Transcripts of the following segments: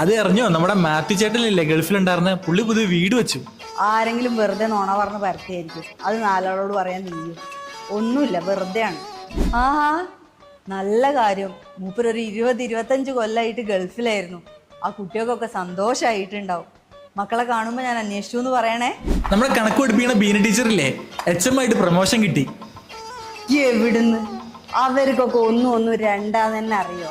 അത് അറിഞ്ഞോ, നമ്മുടെ മാത്യു ചേട്ടനില്ലേ ഗൾഫിലുണ്ടായിരുന്ന പുള്ളി പുതിയ വീട് വെച്ചു. ആരെങ്കിലും വെറുതെ നോണ പറഞ്ഞ് പരത്തിയായിരിക്കും. അത് നാലാളോട് പറയാൻ നീയും ഒന്നുമില്ല, വെറുതെയാണ്. ആഹാ, നല്ല കാര്യം. മൂപ്പരൊരു 20-25 കൊല്ലമായിട്ട് ഗൾഫിലായിരുന്നു. ആ കുട്ടികൾക്കൊക്കെ സന്തോഷമായിട്ടുണ്ടാവും. മക്കളെ കാണുമ്പോൾ ഞാൻ അന്വേഷിച്ചു എന്ന് പറയണേ. നമ്മുടെ കണക്ക് പഠിപ്പിക്കുന്ന ബീന ടീച്ചറില്ലേ, HM ആയിട്ട് പ്രൊമോഷൻ കിട്ടി. എവിടുന്ന്? അവർക്കൊക്കെ ഒന്നും രണ്ടാന്ന് തന്നെ അറിയോ?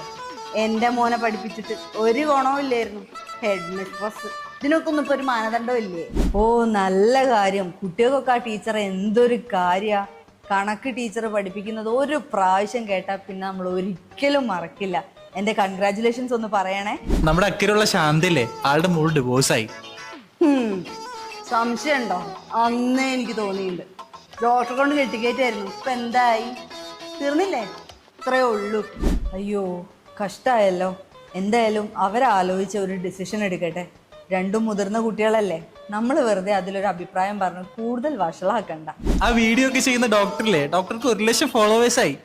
എൻ്റെ മോനെ പഠിപ്പിച്ചിട്ട് ഒരു ഗുണവും ഇല്ലായിരുന്നു. ഹെഡ് മിസ്ട്രസ് ഇതിനൊക്കെ ഒന്നും ഇപ്പൊ ഒരു മാനദണ്ഡം ഇല്ലേ? ഓ, നല്ല കാര്യം. കുട്ടികൾക്കൊക്കെ ആ ടീച്ചർ എന്തൊരു കാര്യ. കണക്ക് ടീച്ചർ പഠിപ്പിക്കുന്നത് ഒരു പ്രാവശ്യം കേട്ടാൽ പിന്നെ നമ്മൾ ഒരിക്കലും മറക്കില്ല. എൻ്റെ കൺഗ്രാറ്റുലേഷൻസ് ഒന്ന് പറയണേ. നമ്മുടെ അക്കരെയുള്ള ശാന്തയില്ലേ, ആളുടെ മോള് ഡിവോഴ്സായി. സംശയമുണ്ടോ? അന്നേ എനിക്ക് തോന്നിയിട്ടുണ്ട്. ഡോക്ടറെ കൊണ്ട് കെട്ടിക്കേറ്റായിരുന്നു. ഇപ്പൊ എന്തായി? തീർന്നില്ലേ? ഇത്രയേ ഉള്ളൂ. അയ്യോ, കഷ്ടമായല്ലോ. എന്തായാലും അവരാലോചിച്ച ഒരു ഡിസിഷൻ എടുക്കട്ടെ. രണ്ടും മുതിർന്ന കുട്ടികളല്ലേ. നമ്മൾ വെറുതെ അതിലൊരു അഭിപ്രായം പറഞ്ഞ് കൂടുതൽ വഷളാക്കണ്ട. ആ വീഡിയോ ഒക്കെ ചെയ്യുന്ന ഡോക്ടറില്ലേ, ഡോക്ടർക്ക് 1 ലക്ഷം ഫോളോവേഴ്സായി.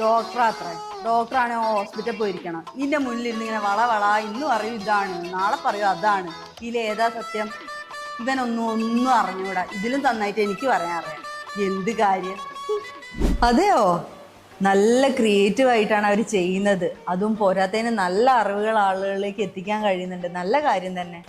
ഡോക്ടർ അത്ര ഡോക്ടറാണ് ഹോസ്പിറ്റലിൽ പോയിരിക്കണം. ഇതിന്റെ മുന്നിൽ ഇരുന്ന് ഇങ്ങനെ വള ഇന്ന് പറയും ഇതാണ്, നാളെ പറയും അതാണ്. ഇതിലേതാ സത്യം? ഇവനൊന്നും അറിഞ്ഞൂടാ. ഇതിലും നന്നായിട്ട് എനിക്ക് അറിയാം. എന്ത് കാര്യം? അതെയോ, നല്ല ക്രിയേറ്റീവ് ആയിട്ടാണ് അവർ ചെയ്യുന്നത്. അതും പോരാത്തതിന് നല്ല അറിവുകൾ ആളുകളിലേക്ക് എത്തിക്കാൻ കഴിയുന്നുണ്ട്. നല്ല കാര്യം തന്നെ.